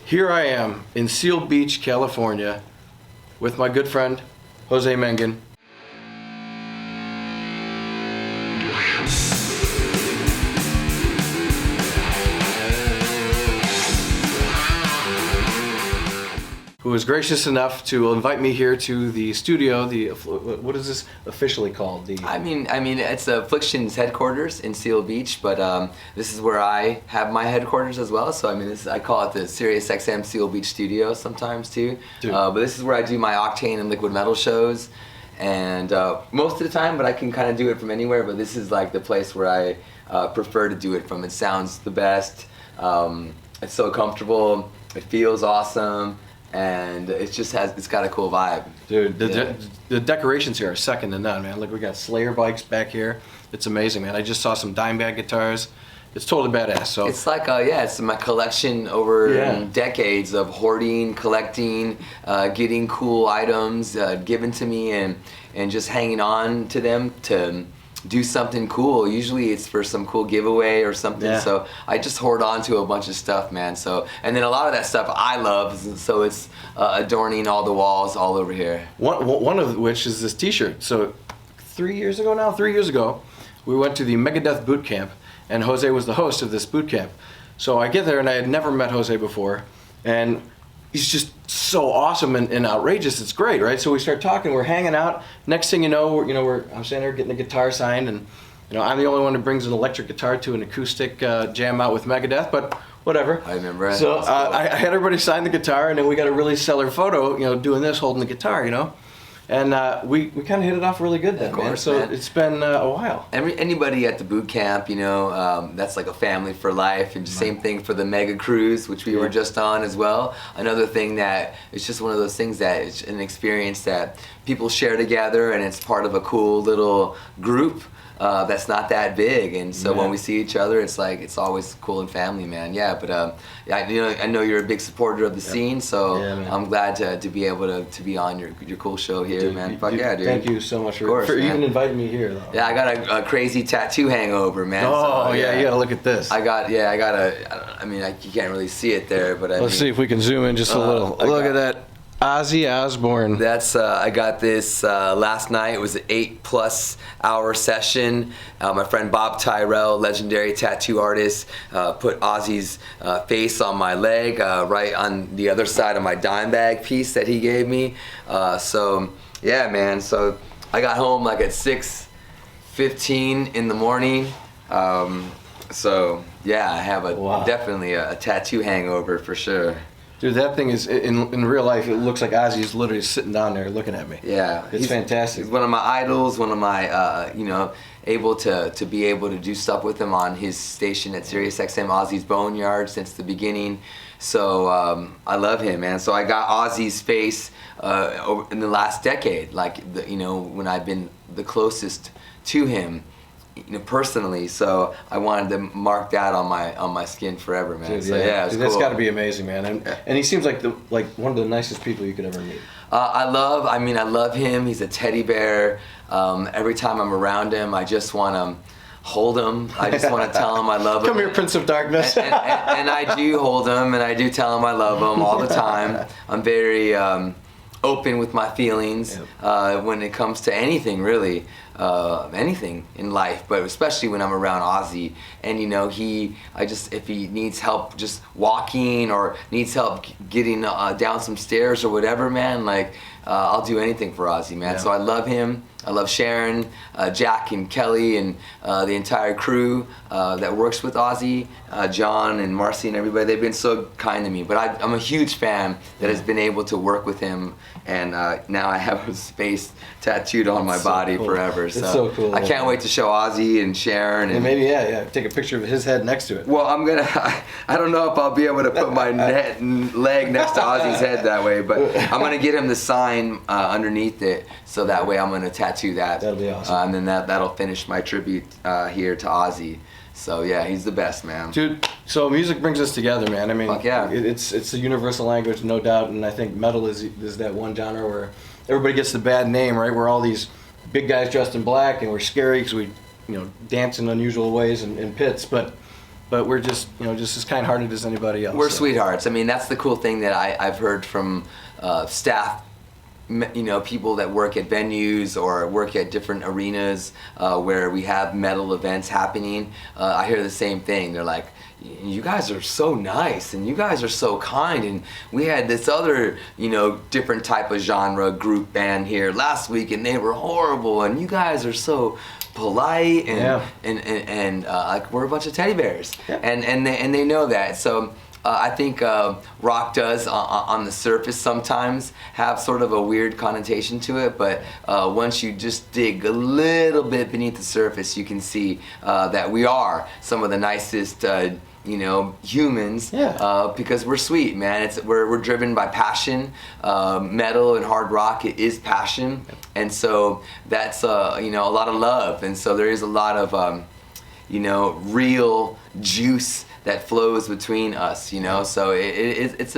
Here I am in Seal Beach, California, with my good friend, Jose Mangin. Who was gracious enough to invite me here to the studio. What is this officially called? I mean, it's Affliction's headquarters in Seal Beach, but this is where I have my headquarters as well. So I mean, I call it the SiriusXM Seal Beach Studio sometimes too. But this is where I do my Octane and Liquid Metal shows, and most of the time. But I can kind of do it from anywhere. But this is like the place where I prefer to do it from. It sounds the best. It's so comfortable. It feels awesome. And it's got a cool vibe. Dude, the decorations here are second to none, man. Look, we got Slayer bikes back here. It's amazing, man. I just saw some Dimebag guitars. It's totally badass. So it's like, it's my collection over decades of hoarding, collecting, getting cool items given to me, and just hanging on to them to do something cool. Usually it's for some cool giveaway or something. So I just hoard on to a bunch of stuff, man. So, and then a lot of that stuff I love, so it's adorning all the walls all over here. One of which is this t-shirt. So 3 years ago, we went to the Megadeth boot camp, and Jose was the host of this boot camp. So I get there, and I had never met Jose before, and he's just so awesome and outrageous. It's great, right? So we start talking. We're hanging out. Next thing you know, I'm standing there getting the guitar signed, and I'm the only one who brings an electric guitar to an acoustic jam out with Megadeth. But whatever. I remember. So I had everybody sign the guitar, and then we got a really stellar photo, doing this, holding the guitar, And we kind of hit it off really good then, man. So it's been a while. Anybody at the boot camp, that's like a family for life. And same thing for the Megacruise, which we were just on as well. Another thing that it's just one of those things that it's an experience that people share together, and it's part of a cool little group that's not that big. And so when we see each other, it's like it's always cool and family, man. I know you're a big supporter of the scene, so I'm glad to be able to be on your cool show here, dude, man. Fuck yeah, dude. Thank you so much for even inviting me here, though. Yeah, I got a crazy tattoo hangover, man. Oh, so, you gotta look at this. You can't really see it there, but let's see if we can zoom in just a little. Look at that. Ozzy Osbourne. That's I got this last night. It was an 8+ hour session. My friend Bob Tyrell, legendary tattoo artist, put Ozzy's face on my leg, right on the other side of my Dimebag piece that he gave me. So yeah, man. So I got home like at 6:15 in the morning. So yeah, I have definitely a tattoo hangover for sure. Dude, that thing is, in real life, it looks like Ozzy's literally sitting down there looking at me. Yeah. It's fantastic. He's one of my idols, one of my, able to be able to do stuff with him on his station at SiriusXM, Ozzy's Boneyard, since the beginning. So I love him, man. So I got Ozzy's face in the last decade, when I've been the closest to him. Personally, so I wanted to mark that on my skin forever, man. Dude, so Dude, that's got to be amazing, man. And he seems like one of the nicest people you could ever meet. I love him. He's a teddy bear. Every time I'm around him, I just want to hold him. I just want to tell him I love him. Come here, Prince of Darkness. and I do hold him, and I do tell him I love him all the time. I'm very open with my feelings when it comes to anything, really. Anything in life, but especially when I'm around Ozzy. And if he needs help just walking or needs help getting down some stairs or whatever, man, I'll do anything for Ozzy, man. So I love him. I love Sharon, Jack and Kelly, and the entire crew that works with Ozzy, John and Marcy and everybody. They've been so kind to me. But I'm a huge fan that has been able to work with him, and now I have his face tattooed on my body forever. It's so cool. I can't wait to show Ozzy and Sharon. And maybe, take a picture of his head next to it. Well, I don't know if I'll be able to put my leg next to Ozzy's head that way, but I'm going to get him the sign underneath it, so that way I'm going to tattoo that. That'll be awesome. And then that'll finish my tribute here to Ozzy. So yeah, he's the best, man. Dude, so music brings us together, man. I mean, fuck yeah. It's a universal language, no doubt, and I think metal is that one genre where everybody gets the bad name, right? We're all these big guys dressed in black, and we're scary because we dance in unusual ways in pits, but but we're just just as kind-hearted as anybody else. We're sweethearts. I mean, that's the cool thing that I've heard from staff, people that work at venues or work at different arenas where we have metal events happening. I hear the same thing. They're like, you guys are so nice and you guys are so kind, and we had this other different type of genre group band here last week and they were horrible, and you guys are so polite and like we're a bunch of teddy bears, and they know that. So I think rock does on the surface sometimes have sort of a weird connotation to it, but once you just dig a little bit beneath the surface, you can see that we are some of the nicest humans, because we're sweet, man. We're driven by passion. Metal and hard rock, it is passion, and so that's a lot of love, and so there is a lot of real juice that flows between us, So it's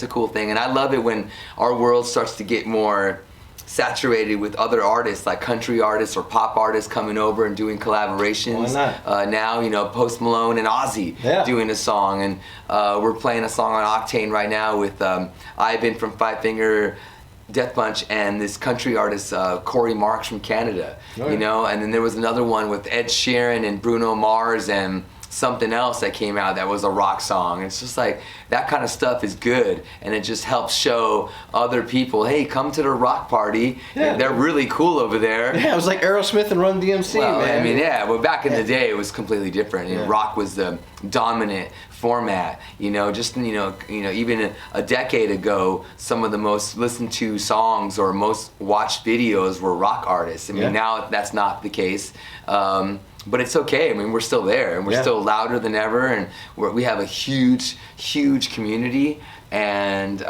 a cool thing, and I love it when our world starts to get more saturated with other artists, like country artists or pop artists coming over and doing collaborations. Why not? Now, Post Malone and Ozzy doing a song, and we're playing a song on Octane right now with Ivan from Five Finger Death Punch and this country artist Corey Marks from Canada. And then there was another one with Ed Sheeran and Bruno Mars and something else that came out that was a rock song. It's just like that kind of stuff is good, and it just helps show other people, hey, come to the rock party. They're really cool over there. Yeah, it was like Aerosmith and Run DMC, man. I mean, well, back in the day it was completely different. Rock was the dominant format. Even a decade ago, some of the most listened to songs or most watched videos were rock artists. I mean, now that's not the case. But it's okay. I mean, we're still there, and we're still louder than ever, and we have a huge, huge community, and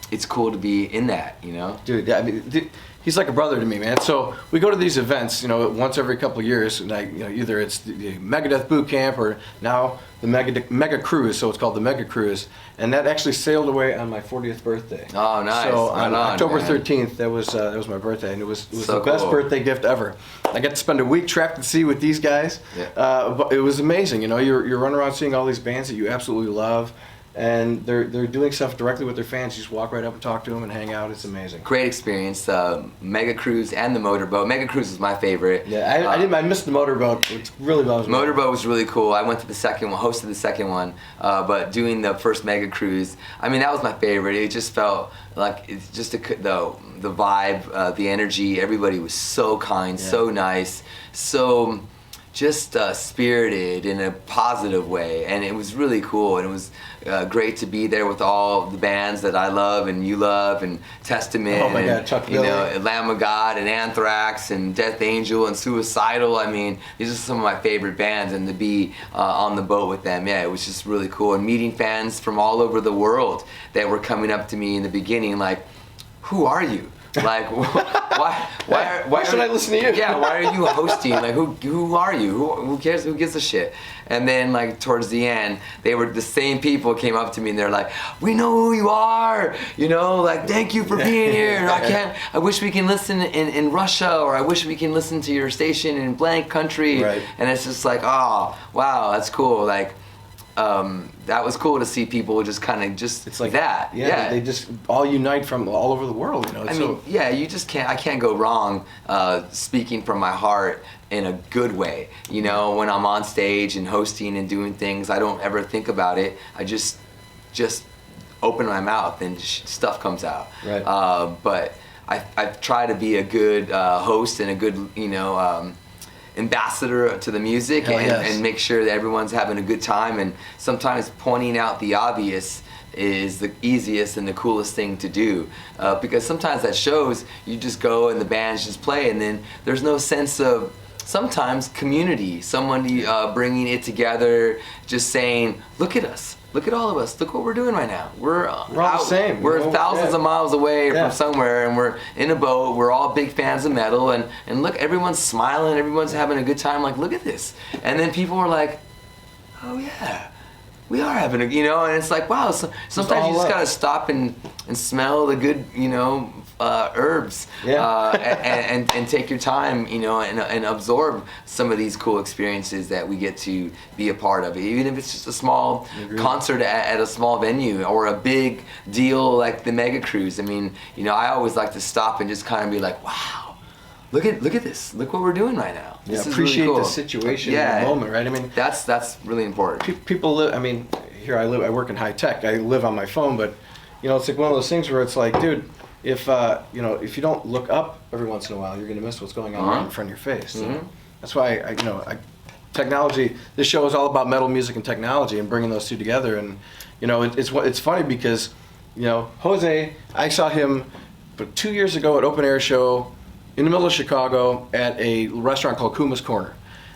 it's cool to be in that, Dude, I mean, he's like a brother to me, man. So we go to these events, once every couple of years, and either it's the Megadeth boot camp or now the Megacruise, so it's called the Megacruise, and that actually sailed away on my 40th birthday. Oh, nice! So on October man. 13th, that was my birthday, and it was so the best cool. birthday gift ever. I got to spend a week trapped at sea with these guys. But it was amazing. You're running around seeing all these bands that you absolutely love, and they're doing stuff directly with their fans. You just walk right up and talk to them and hang out. It's amazing. Great experience. Megacruise and the motorboat. Megacruise is my favorite. Yeah, I missed the motorboat, which really bothers me. Motorboat was really cool. I went to the second one, hosted the second one, but doing the first Megacruise, I mean, that was my favorite. It just felt like it's just the vibe, the energy. Everybody was so kind, so nice, so just spirited in a positive way, and it was really cool, and it was great to be there with all the bands that I love and you love, and Testament, oh my and God, Chuck Billy. Lamb of God and Anthrax and Death Angel and Suicidal. I mean, these are some of my favorite bands, and to be on the boat with them, it was just really cool, and meeting fans from all over the world that were coming up to me in the beginning like, who are you? Like, why should I listen to you? Yeah, why are you hosting? Like, who are you? Who cares? Who gives a shit? And then, like, towards the end, they were the same people came up to me and they're like, we know who you are, like, thank you for being here. I wish we can listen in Russia, or I wish we can listen to your station in blank country. Right. And it's just like, oh, wow, that's cool. Like, that was cool to see people just kind of it's like that. Yeah, they just all unite from all over the world. You just can't. I can't go wrong speaking from my heart in a good way. When I'm on stage and hosting and doing things, I don't ever think about it. I just open my mouth and stuff comes out. Right. But I try to be a good host and a good ambassador to the music, and make sure that everyone's having a good time, and sometimes pointing out the obvious is the easiest and the coolest thing to do, because sometimes at shows you just go and the bands just play, and then there's no sense of sometimes community, somebody bringing it together, just saying, look at us. Look at all of us. Look what we're doing right now. We're all the same. We're thousands of miles away from somewhere, and we're in a boat. We're all big fans of metal, and look, everyone's smiling. Everyone's having a good time. Like, look at this. And then people are like, oh yeah, we are having a, and it's like, wow. So sometimes you just gotta stop and and smell the good, herbs. Yeah. And take your time, and absorb some of these cool experiences that we get to be a part of. Even if it's just a small concert at a small venue or a big deal like the Megacruise. I mean, I always like to stop and just kind of be like, wow, look at this. Look what we're doing right now. Yeah, This is appreciate really cool. the situation, the moment, right? I mean, that's really important. People live. I mean, here I work in high tech. I live on my phone, but it's like one of those things where it's like, dude, if if you don't look up every once in a while, you're gonna miss what's going on right in front of your face. Mm-hmm. That's why technology. This show is all about metal music and technology and bringing those two together. And it's funny because Jose, I saw him, but 2 years ago at Open Air Show in the middle of Chicago at a restaurant called Kuma's Corner.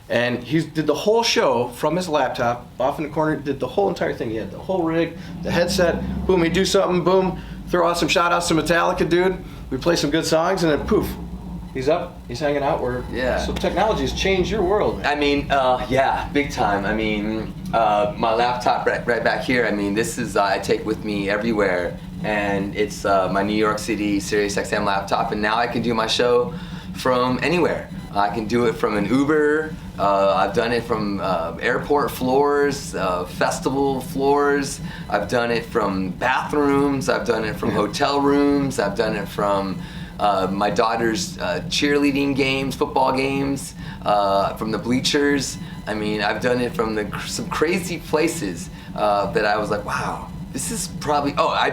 And he did the whole show from his laptop, off in the corner, did the whole entire thing. He had the whole rig, the headset, boom, he'd do something, boom, throw out some shout outs to Metallica, dude. We play some good songs, and then poof, he's up, he's hanging out. So technology has changed your world, man. I mean, yeah, big time. I mean, my laptop right back here, I mean, this is, I take with me everywhere. And it's my New York City SiriusXM laptop, and now I can do my show from anywhere. I can do it from an Uber. I've done it from airport floors, festival floors. I've done it from bathrooms. I've done it from hotel rooms. I've done it from my daughter's cheerleading games, football games, from the bleachers. I mean, I've done it from some crazy places that I was like, wow. This is probably. Oh, I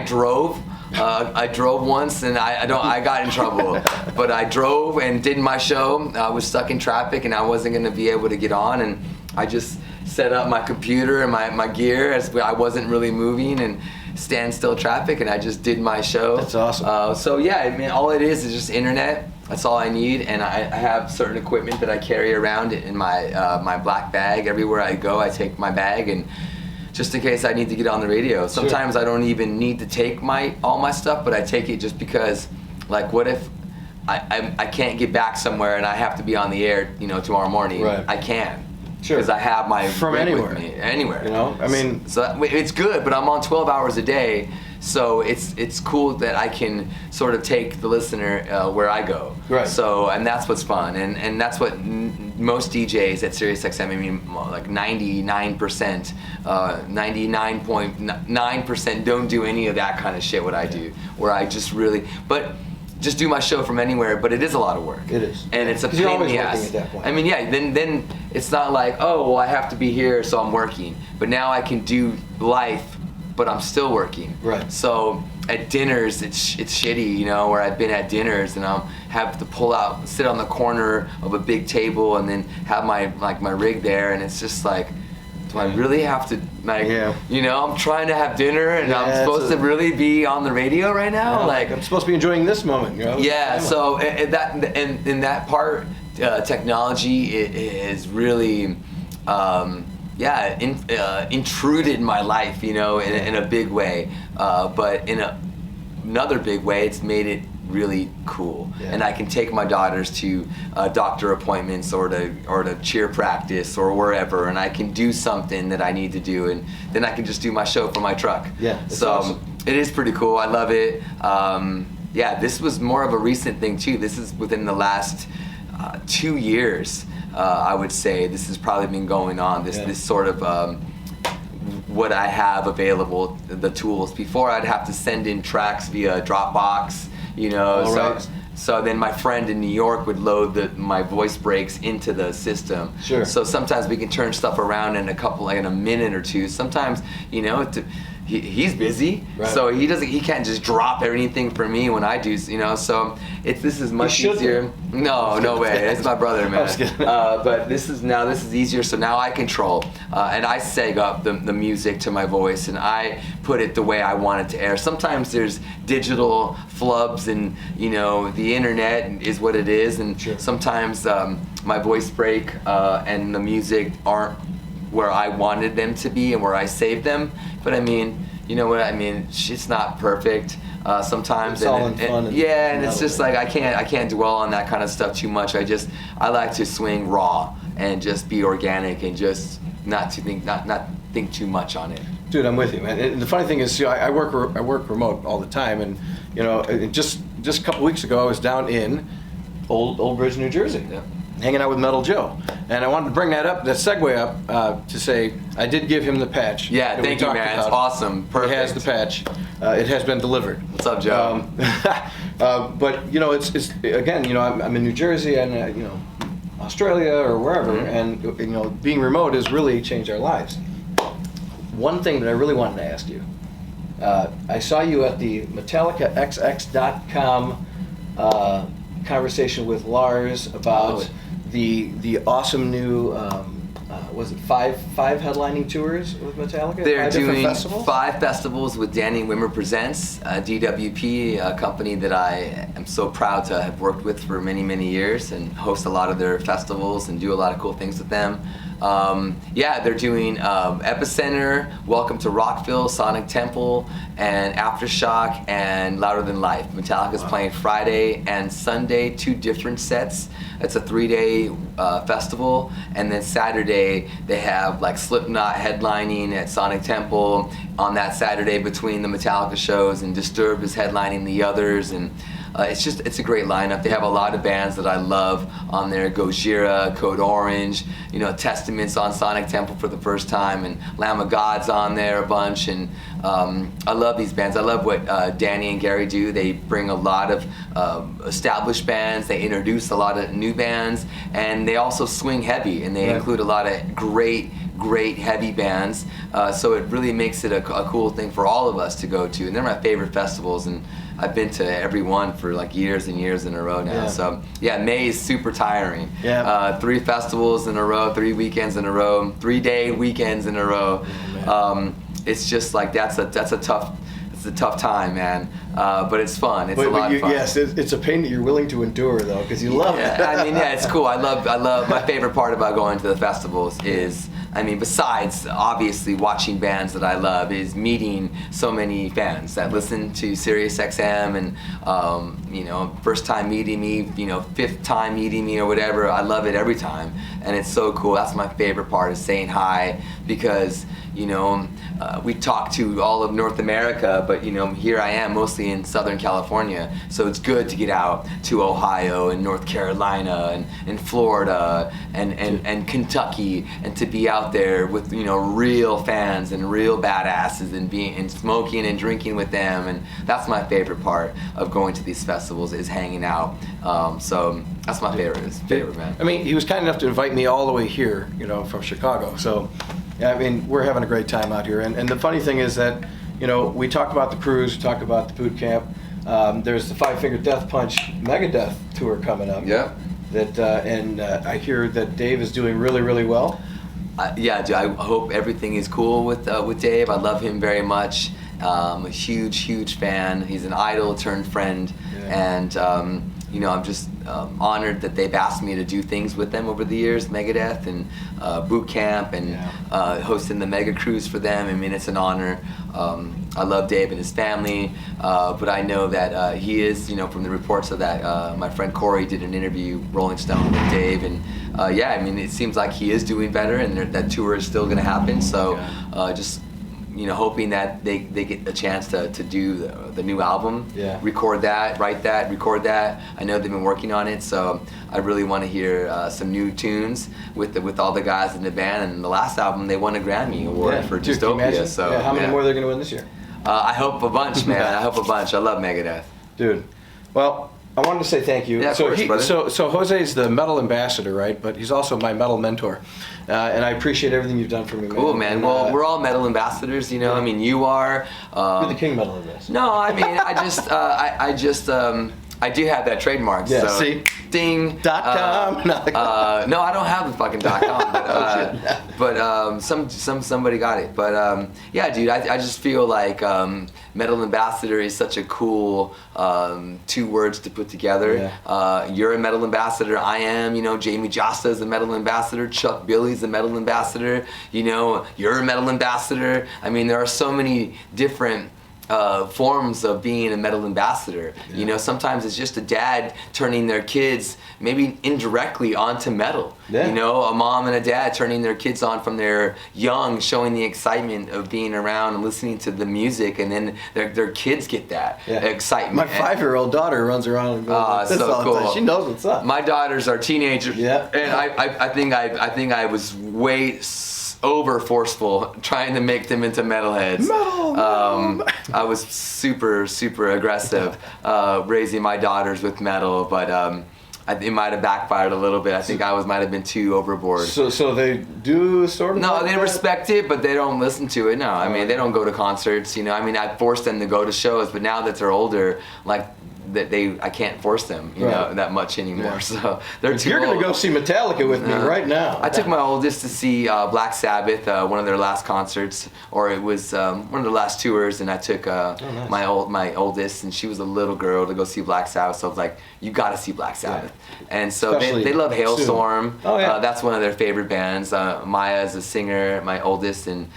drove. I drove once and I got in trouble. But I drove and did my show. I was stuck in traffic and I wasn't gonna be able to get on, and I just set up my computer and my gear as I wasn't really moving and standstill traffic, and I just did my show. That's awesome. So yeah, I mean, all it is just internet. That's all I need, and I have certain equipment that I carry around in my black bag. Everywhere I go, I take my bag, and just in case I need to get on the radio. Sometimes I don't even need to take all my stuff, but I take it just because, like, what if I can't get back somewhere and I have to be on the air, tomorrow morning? Right. I can. Sure. Because I have my from rig anywhere. with me. Anywhere. I mean, so it's good, but I'm on 12 hours a day, so it's cool that I can sort of take the listener where I go. Right. So, and that's what's fun, and that's what most DJs at SiriusXM, I mean, like 99%, 99.9% don't do any of that kind of shit. What I do, where I just just do my show from anywhere, but it is a lot of work. It is. And it's a pain in the ass. At that point. I mean, yeah, then it's not like, oh, well, I have to be here, so I'm working. But now I can do life, but I'm still working. Right. So at dinners, it's shitty, where I've been at dinners and I'll have to sit on the corner of a big table and then have my rig there, and it's just like, do I really have to, I'm trying to have dinner and I'm supposed to really be on the radio right now? Yeah, like I'm supposed to be enjoying this moment, Yeah, so in that part, technology is really, intruded in my life, in a big way. But in another big way, it's made it really cool. Yeah. And I can take my daughters to doctor appointments or to cheer practice or wherever, and I can do something that I need to do, and then I can just do my show from my truck. Yeah, so awesome. It is pretty cool. I love it. This was more of a recent thing too. This is within the last 2 years. I would say this has probably been going on. This sort of what I have available, the tools. Before I'd have to send in tracks via Dropbox, So then my friend in New York would load my voice breaks into the system. Sure. So sometimes we can turn stuff around in in a minute or two. Sometimes, he's busy, right. So he can't just drop everything for me when I do, so this is much easier. No way, it's my brother, man. But this is easier, so now I control, and I seg up the music to my voice, and I put it the way I want it to air. Sometimes there's digital flubs, and the internet is what it is, and sure. Sometimes my voice break and the music aren't where I wanted them to be and where I saved them. But I mean, you know what I mean? It's not perfect sometimes. It's all in fun. And it's just like I can't dwell on that kind of stuff too much. I like to swing raw and just be organic and just not think too much on it. Dude, I'm with you, man. And the funny thing is, I work remote all the time, and just a couple weeks ago, I was down in Old Bridge, New Jersey, hanging out with Metal Joe, and I wanted to bring that segue up to say I did give him the patch. Yeah, thank you, man. It's awesome. Perfect. He has the patch. It has been delivered. What's up, Joe? But it's again, I'm in New Jersey and Australia or wherever, and being remote has really changed our lives. One thing that I really wanted to ask you, I saw you at the MetallicaXX.com conversation with Lars about the awesome new was it five headlining tours with Metallica? They're doing festivals? 5 festivals with Danny Wimmer Presents, DWP, a company that I am so proud to have worked with for many, many years and host a lot of their festivals and do a lot of cool things with them. They're doing Epicenter, Welcome to Rockville, Sonic Temple, and Aftershock, and Louder Than Life. Metallica's playing Friday and Sunday, 2 different sets. It's a 3-day festival, and then Saturday they have like Slipknot headlining at Sonic Temple on that Saturday between the Metallica shows, and Disturbed is headlining the others, and it's a great lineup. They have a lot of bands that I love on there. Gojira, Code Orange, Testaments on Sonic Temple for the first time, and Lamb of God's on there a bunch, and I love these bands. I love what Danny and Gary do. They bring a lot of established bands, they introduce a lot of new bands, and they also swing heavy, and they include a lot of great heavy bands, so it really makes it a cool thing for all of us to go to, and they're my favorite festivals, and I've been to every one for like years and years in a row now. So May is super tiring. 3 festivals in a row, 3 weekends in a row, 3-day weekends in a row. It's just like that's a tough time, man. But it's fun. It's a lot of fun. Yes, it's a pain that you're willing to endure though, because you love it. It's cool. I love. My favorite part about going to the festivals is, besides obviously watching bands that I love, is meeting so many fans that listen to Sirius XM, and first time meeting me, 5th time meeting me or whatever. I love it every time, and it's so cool. That's my favorite part, is saying hi, because we talk to all of North America, but here I am mostly in Southern California, so it's good to get out to Ohio and North Carolina and Florida and Kentucky, and to be out there with real fans and real badasses, and smoking and drinking with them, and that's my favorite part of going to these festivals, is hanging out. So that's my favorite, man. He was kind enough to invite me all the way here, from Chicago, so we're having a great time out here, and the funny thing is that we talk about the cruise, we talk about the boot camp. There's the 5 Finger Death Punch Megadeth tour coming up. I hear that Dave is doing really, really well. I hope everything is cool with Dave. I love him very much. I'm a huge fan. He's an idol turned friend, and I'm just honored that they've asked me to do things with them over the years, Megadeth and boot camp, and hosting the Megacruise for them. It's an honor. I love Dave and his family, but I know that he is, from the reports of that, my friend Corey did an interview, Rolling Stone, with Dave, and it seems like he is doing better, and that tour is still going to happen. So just hoping that they get a chance to do the new album, record that, write that, record that. I know they've been working on it, so I really want to hear some new tunes with all the guys in the band. And the last album, they won a Grammy Award for Dystopia. So how many more are they going to win this year? I hope a bunch, man. I hope a bunch. I love Megadeth. Dude, well, I wanted to say thank you. Yeah, of course, brother. So Jose's the metal ambassador, right? But he's also my metal mentor, and I appreciate everything you've done for me, man. Cool, man. Well, we're all metal ambassadors, you are. You're the king metal ambassador. No, I do have that trademark. Yeah, so. see? Ding. .com. No, I don't have the fucking .com, but somebody got it. But dude, I just feel like metal ambassador is such a cool 2 words to put together. You're a metal ambassador. I am. Jamie Josta is a metal ambassador. Chuck Billy's a metal ambassador. You're a metal ambassador. There are so many different forms of being a metal ambassador. Yeah. You know, sometimes it's just a dad turning their kids maybe indirectly onto metal. Yeah. You know, a mom and a dad turning their kids on from they're young, showing the excitement of being around and listening to the music, and then their kids get that excitement. My 5-year-old daughter runs around and goes, "This so all the time." cool. She knows what's up. My daughters are teenagers, and I think I was way over forceful trying to make them into metalheads. I was super aggressive raising my daughters with metal, but it might have backfired a little bit. I think might have been too overboard. So they do sort of. No, they respect it, but they don't listen to it. No, I mean they don't go to concerts. You know, I mean I forced them to go to shows, but now that they're older, like I can't force them, you know, that much anymore. So they're too. You're gonna go see Metallica with me right now. I took my oldest to see Black Sabbath, one of their last concerts, or it was one of their last tours, and I took nice. my oldest, and she was a little girl, to go see Black Sabbath. So I was like, you got to see Black Sabbath, and so they love Hailstorm. Oh, yeah. That's one of their favorite bands. Maya is a singer, my oldest, and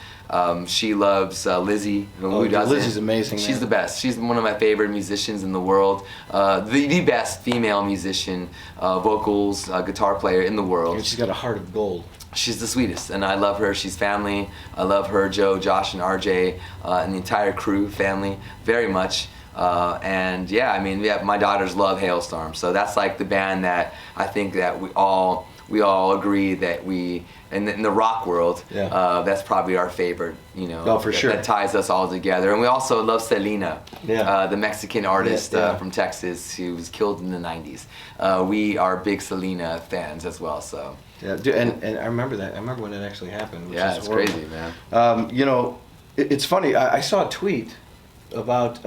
she loves Lizzie. Who doesn't? Lizzie's amazing. She's the best. She's one of my favorite musicians in the world. The best female musician, vocals, guitar player in the world. And she's got a heart of gold. She's the sweetest, and I love her. She's family. I love her, Joe, Josh, and RJ, and the entire crew, family, very much. And yeah, I mean, my daughters love Hailstorm, so that's like the band that I think that we all agree that in the rock world, that's probably our favorite, you know. Oh, for sure. That ties us all together. And we also love Selena, the Mexican artist from Texas who was killed in the 90s. We are big Selena fans as well, so. Yeah, dude, and I remember that. I remember when it actually happened. Which is it's horrible. crazy, man. You know, it's funny. I saw a tweet about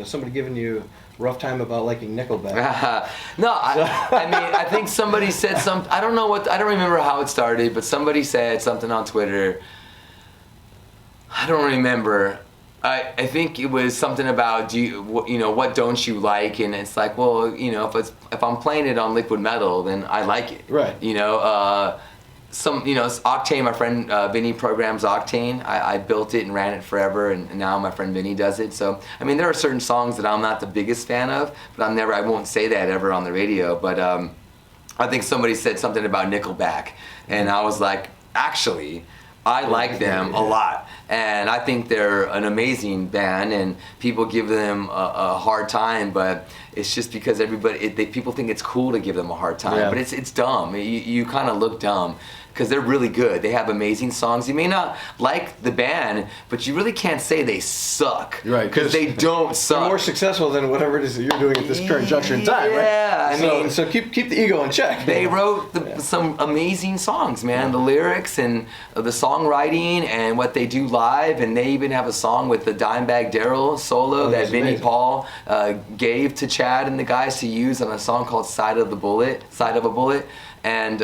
somebody giving you a rough time about liking Nickelback. No, I mean, I think somebody said I don't remember how it started, but somebody said something on Twitter. I don't remember. I think it was something about what don't you like, and it's like, well, you know, if I'm playing it on liquid metal, then I like it. Right. You know, Octane, my friend Vinny programs Octane. I built it and ran it forever, and now my friend Vinny does it. So, I mean, there are certain songs that I'm not the biggest fan of, but I won't say that ever on the radio. But I think somebody said something about Nickelback, and I was like, actually, I like them a lot, and I think they're an amazing band, and people give them a hard time, but it's just because people think it's cool to give them a hard time, but it's dumb. You kind of look dumb, because they're really good. They have amazing songs. You may not like the band, but you really can't say they suck. Right, because they don't suck. They're more successful than whatever it is that you're doing at this current juncture in time, right? Yeah, I mean, so keep the ego in check. They wrote some amazing songs, man. The lyrics and the songwriting and what they do live, and they even have a song with the Dimebag Darrell solo that Vinnie Paul gave to Chad and the guys to use on a song called Side of a Bullet, and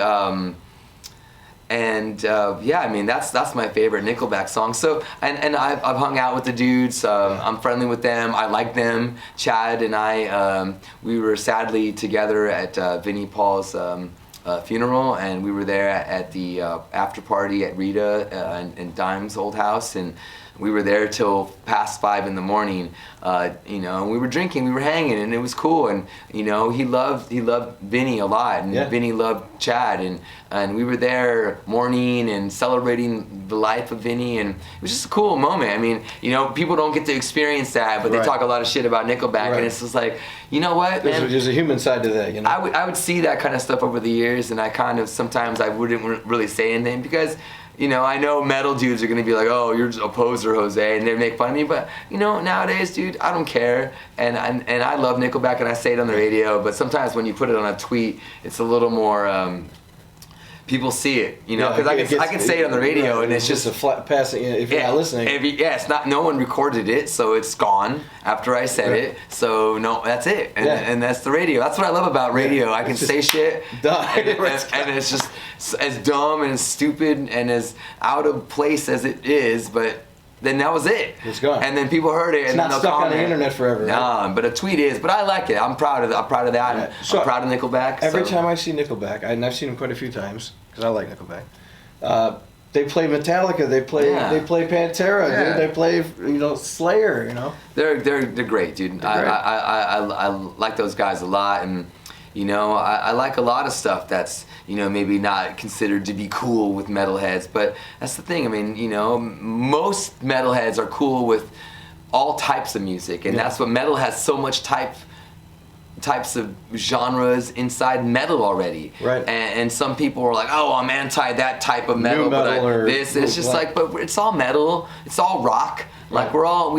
yeah, I mean that's my favorite Nickelback song. So and I've hung out with the dudes. I'm friendly with them. I like them. Chad and I we were sadly together at Vinnie Paul's funeral, and we were there at the after party at Rita and Dime's old house, and we were there till past 5 in the morning, you know, and we were drinking, we were hanging, and it was cool, and you know, he loved Vinny a lot, and Vinny loved Chad, and we were there mourning and celebrating the life of Vinny, and it was just a cool moment. I mean, you know, people don't get to experience that, but they talk a lot of shit about Nickelback, and it's just like, you know what, man? There's a human side to that, you know. I would see that kind of stuff over the years, and I kind of sometimes I wouldn't really say anything because, you know, I know metal dudes are gonna be like, oh, you're just a poser, Jose, and they make fun of me. But you know, nowadays, dude, I don't care, and I love Nickelback, and I say it on the radio. But sometimes when you put it on a tweet, it's a little more. People see it, you know, because I can say it on the radio, and it's just a flat passing. If you're not listening, it's not. No one recorded it, so it's gone after I said it. So no, that's it, and that's the radio. That's what I love about radio. I can say shit, and it's just as dumb and as stupid and as out of place as it is, but. Then that was it. It's gone. And then people heard it, it's and not then they'll stuck comment. On the internet forever. Nah, but a tweet is. But I like it. I'm proud of that. And So I'm proud of Nickelback. Every time I see Nickelback, and I've seen them quite a few times because I like Nickelback. They play Metallica. They play Pantera. Yeah. They play Slayer. They're great, dude. I like those guys a lot, and I like a lot of stuff that's maybe not considered to be cool with metalheads, but that's the thing. I mean, most metalheads are cool with all types of music, and that's what metal has so much types of genres inside metal already. Right. And some people are like, oh, I'm anti that type of metal, it's just like, but it's all metal, it's all rock. Like we're all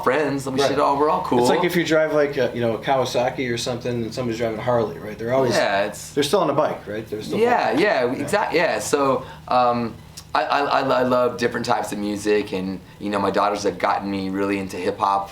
friends, and we're all cool. It's like if you drive like a Kawasaki or something, and somebody's driving a Harley, right? They're always they're still on a bike, right? They're still exactly. Yeah. So I love different types of music, and my daughters have gotten me really into hip hop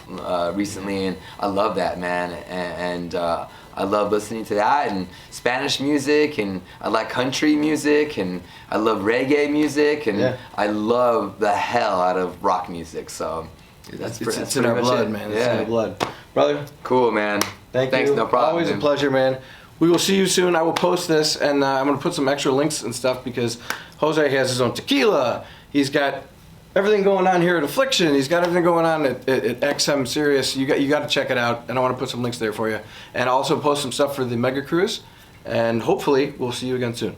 recently, and I love that, man. And I love listening to that, and Spanish music, and I like country music, and I love reggae music, and I love the hell out of rock music. So it's in our blood, man. It's in our blood, brother. Cool, man. Thanks, no problem. Always a pleasure, man. We will see you soon. I will post this, and I'm going to put some extra links and stuff because Jose has his own tequila. He's got everything going on here at Affliction. He's got everything going on at XM Sirius. You got to check it out, and I want to put some links there for you. And also post some stuff for the Megacruise, and hopefully we'll see you again soon.